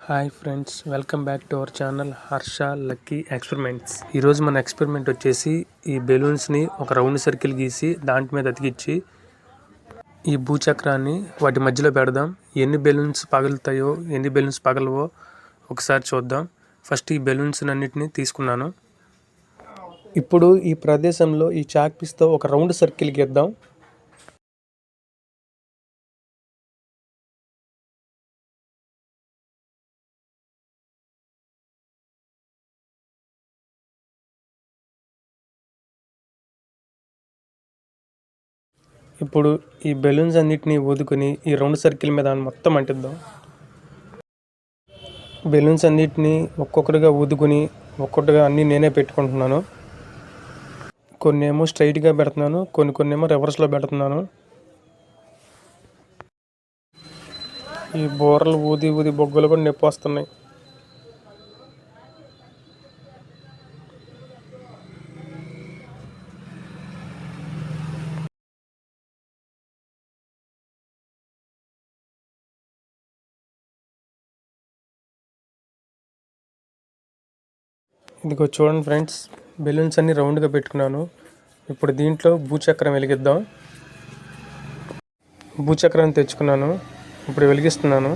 Hi friends, welcome back to our channel Harsha lucky experiments. ఈరోజు మన experiment వచ్చేసి ఈ బెలూన్స్ని ఒక రౌండ్ సర్కిల్ గీసి దాంట్ మీద అతికిచ్చి ఈ భూచక్రాన్ని వాటి మధ్యలో పెడదాం. ఎన్ని బెలూన్స్ పగులుతాయో ఎన్ని బెలూన్స్ పగలవో ఒకసారి చూద్దాం. ఫస్ట్ ఈ బెలూన్స్ అన్నిటిని తీసుకున్నాను. ఇప్పుడు ఈ ప్రదేశంలో ఈ చాక్ పీస్తో ఒక రౌండ్ సర్కిల్ గీద్దాం. ఇప్పుడు ఈ బెలూన్స్ అన్నిటిని ఊదుకొని ఈ రౌండ్ సర్కిల్ మీద మొత్తం అంటిద్దాం. బెలూన్స్ అన్నిటిని ఒక్కొక్కటిగా ఊదుకొని ఒక్కొక్కటిగా అన్నీ నేనే పెట్టుకుంటున్నాను. కొన్ని ఏమో స్ట్రైట్గా పెడుతున్నాను, కొన్ని ఏమో రివర్స్లో పెడుతున్నాను. ఈ బోర్రలు ఊది బొగ్గులు కూడా నొప్పి వస్తున్నాయి. ఇదిగో చూడండి ఫ్రెండ్స్, బెలూన్స్ అన్ని రౌండ్గా పెట్టుకున్నాను. ఇప్పుడు దీంట్లో భూచక్రం వెలిగిద్దాం. భూచక్రాన్ని తెచ్చుకున్నాను, ఇప్పుడు వెలిగిస్తున్నాను.